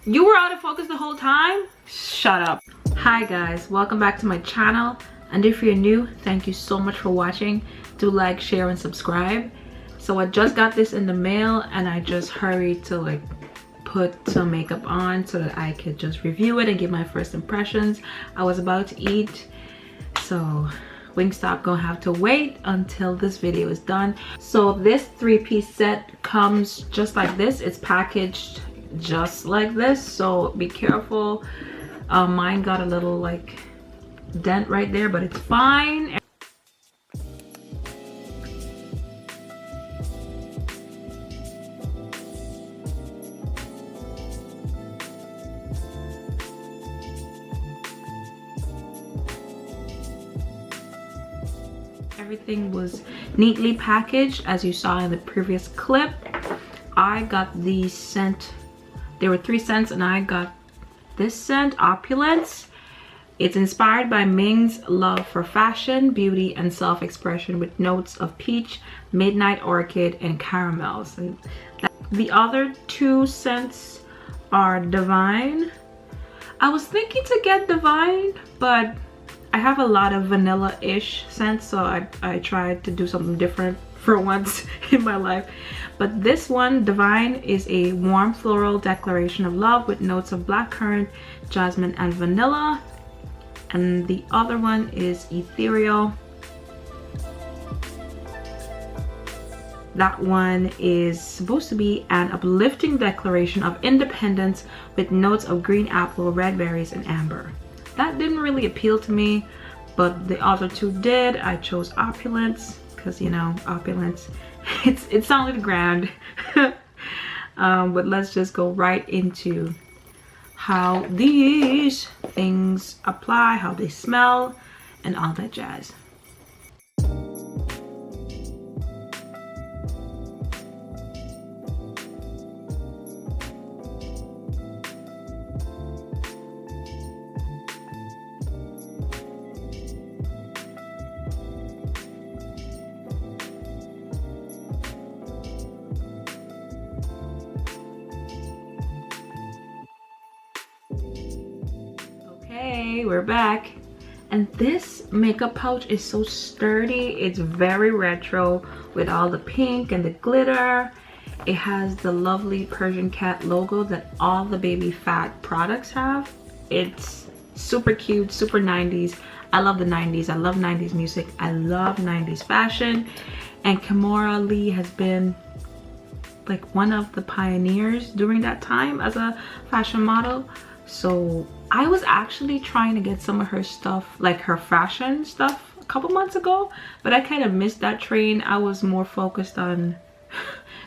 You were out of focus the whole time? Shut up. Hi guys, welcome back to my channel, and if you're new, thank you so much for watching. Do like, share, and subscribe. So I just got this in the mail and I just hurried to like put some makeup on so that I could just review it and give my first impressions. I was about to eat, so Wingstop gonna have to wait until this video is done. So this 3-piece set comes just like this. It's packaged just like this, so be careful. Mine got a little like dent right there, but it's fine. Everything was neatly packaged as you saw in the previous clip. I got the scent, there were 3 scents, and I got this scent, Opulence. It's inspired by Ming's love for fashion, beauty, and self-expression with notes of peach, midnight orchid, and caramels. And the other 2 scents are Divine. I was thinking to get Divine, but I have a lot of vanilla-ish scents, so I tried to do something different for once in my life. But this one, Divine, is a warm floral declaration of love with notes of blackcurrant, jasmine, and vanilla. And the other one is Ethereal. That one is supposed to be an uplifting declaration of independence with notes of green apple, red berries, and amber. That didn't really appeal to me, but the other 2 did. I chose Opulence because, you know, Opulence, it sounded grand. But let's just go right into how these things apply, how they smell, and all that jazz. Okay, we're back, and this makeup pouch is so sturdy. It's very retro with all the pink and the glitter. It has the lovely Persian cat logo that all the Baby Phat products have. It's super cute, super 90s. I love the 90s. I love 90s music. I love 90s fashion, and Kimora Lee has been like one of the pioneers during that time as a fashion model. So I was actually trying to get some of her stuff, like her fashion stuff, a couple months ago, but I kind of missed that train. I was more focused on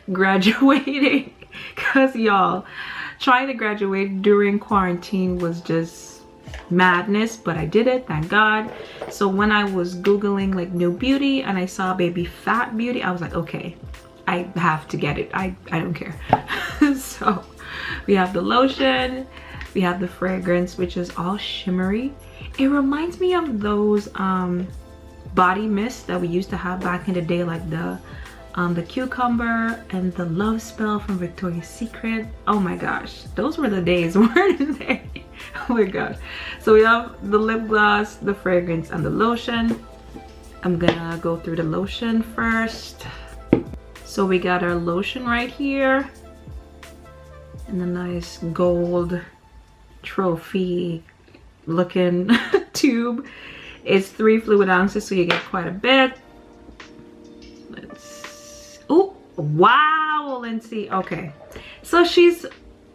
graduating because y'all, trying to graduate during quarantine was just madness, but I did it, thank God. So when I was googling like new beauty and I saw Baby Phat Beauty, I was like, okay, I have to get it. I don't care. So we have the lotion, we have the fragrance, which is all shimmery. It reminds me of those body mists that we used to have back in the day, like the cucumber and the love spell from Victoria's Secret. Oh my gosh, those were the days, weren't they? Oh my gosh. So we have the lip gloss, the fragrance, and the lotion. I'm gonna go through the lotion first. So we got our lotion right here in the nice gold trophy looking tube. It's 3 fluid ounces, so you get quite a bit. Let's, oh wow, Olynsie. Okay, so she's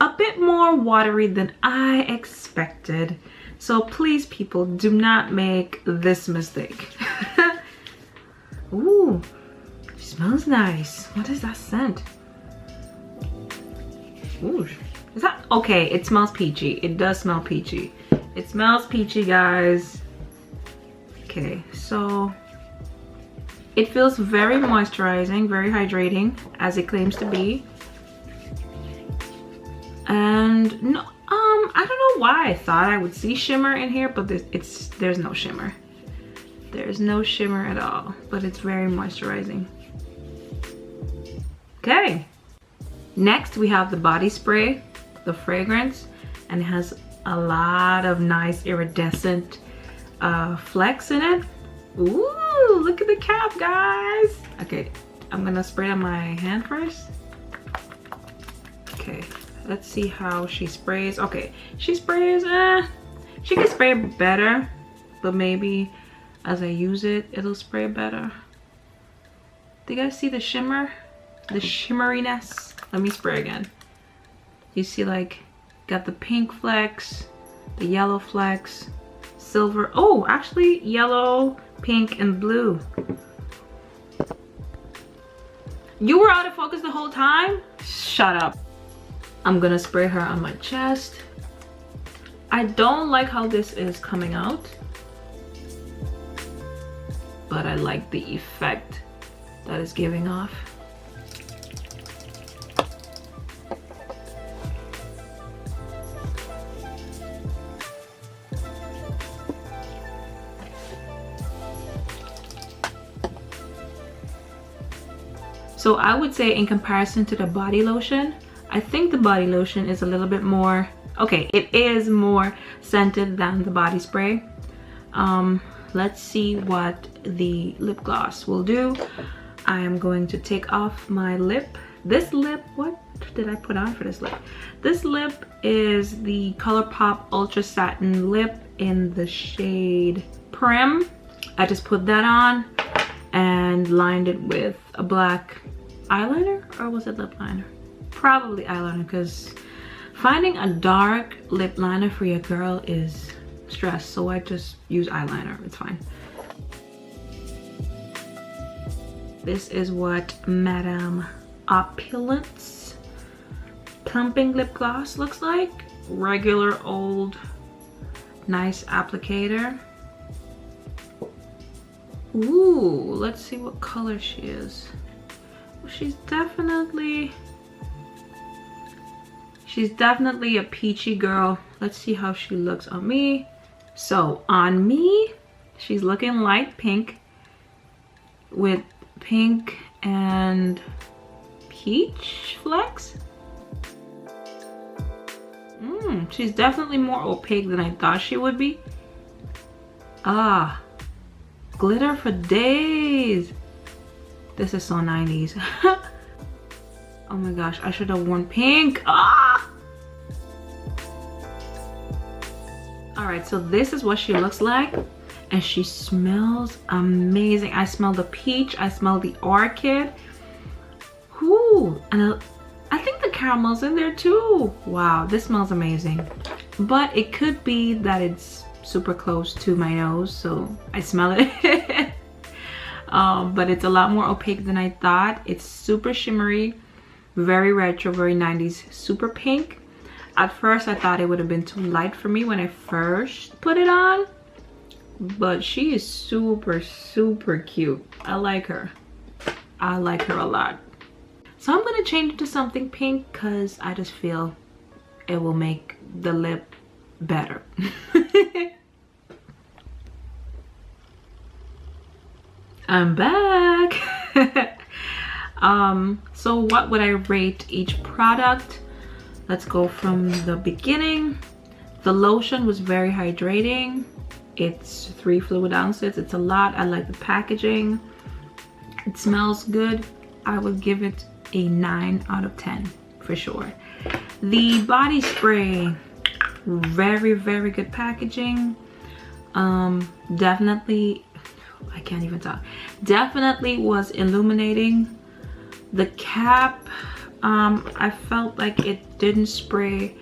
a bit more watery than I expected, so please people, do not make this mistake. Ooh, smells nice. What is that scent? Ooh, is that okay? It smells peachy. It does smell peachy. It smells peachy, guys. Okay, so it feels very moisturizing, very hydrating, as it claims to be. And no, I don't know why I thought I would see shimmer in here, but there's no shimmer. There's no shimmer at all, but it's very moisturizing. Okay, Next, we have the body spray, the fragrance, and it has a lot of nice iridescent flecks in it. Ooh, look at the cap, guys. Okay, I'm gonna spray it on my hand first. Okay, let's see how she sprays. Okay, she sprays, she can spray better, but maybe as I use it, it'll spray better. Do you guys see the shimmer? The shimmeriness? Let me spray again. You see, like, got the pink flecks, the yellow flecks, silver. Oh, actually yellow, pink, and blue. You were out of focus the whole time? Shut up. I'm gonna spray her on my chest. I don't like how this is coming out, but I like the effect that it's giving off. So I would say, in comparison to the body lotion, I think the body lotion is a little bit more, okay, it is more scented than the body spray. Let's see what the lip gloss will do. I am going to take off my lip. This lip, what did I put on for this lip? This lip is the ColourPop Ultra Satin Lip in the shade Prim. I just put that on and lined it with a black eyeliner, or was it lip liner? Probably eyeliner, because finding a dark lip liner for your girl is stress, so I just use eyeliner. It's fine. This is what Madame Opulence Plumping Lip Gloss looks like. Regular old nice applicator. Ooh, let's see what color she is. She's definitely a peachy girl. Let's see how she looks on me. So on me, she's looking light pink with pink and peach flecks. She's definitely more opaque than I thought she would be. Ah, glitter for days. This is so 90s. Oh my gosh, I should have worn pink. Ah! Alright, so this is what she looks like. And she smells amazing. I smell the peach. I smell the orchid. Ooh, and I think the caramel's in there too. Wow, this smells amazing. But it could be that it's super close to my nose, so I smell it. But it's a lot more opaque than I thought. It's super shimmery, very retro, very 90s, super pink. At first I thought it would have been too light for me when I first put it on, but she is super cute. I like her. I like her a lot. So I'm gonna change it to something pink because I just feel it will make the lip better. I'm back. So what would I rate each product? Let's go from the beginning. The lotion was very hydrating. It's 3 fluid ounces. It's a lot. I like the packaging. It smells good. I would give it a 9 out of 10 for sure. The body spray, very good packaging. Definitely, I can't even talk. Definitely was illuminating. The cap, I felt like it didn't spray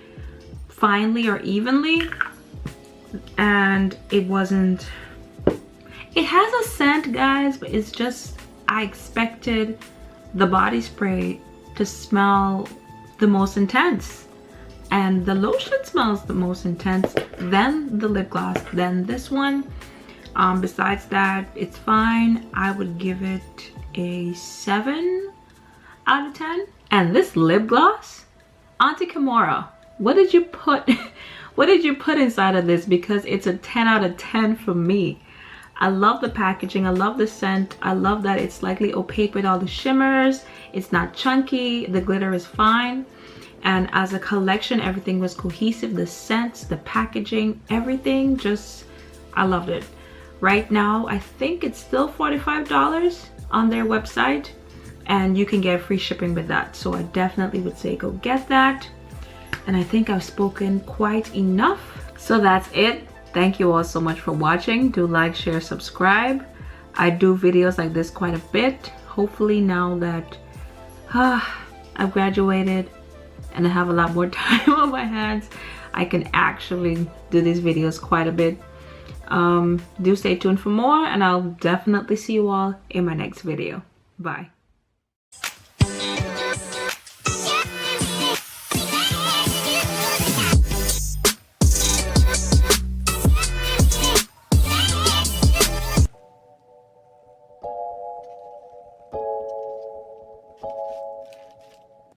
finely or evenly, and it wasn't, it has a scent, guys, but it's just, I expected the body spray to smell the most intense, and the lotion smells the most intense, then the lip gloss, then this one. Besides that, it's fine. I would give it a 7 out of 10. And this lip gloss, Auntie Kimora, what did you put what did you put inside of this? Because it's a 10 out of 10 for me. I love the packaging, I love the scent, I love that it's slightly opaque with all the shimmers. It's not chunky, the glitter is fine. And as a collection, everything was cohesive. The scents, the packaging, everything, just, I loved it. Right now, I think it's still $45 on their website, and you can get free shipping with that. So I definitely would say go get that. And I think I've spoken quite enough. So that's it. Thank you all so much for watching. Do like, share, subscribe. I do videos like this quite a bit. Hopefully now that I've graduated and I have a lot more time on my hands, I can actually do these videos quite a bit. Do stay tuned for more, and I'll definitely see you all in my next video. Bye.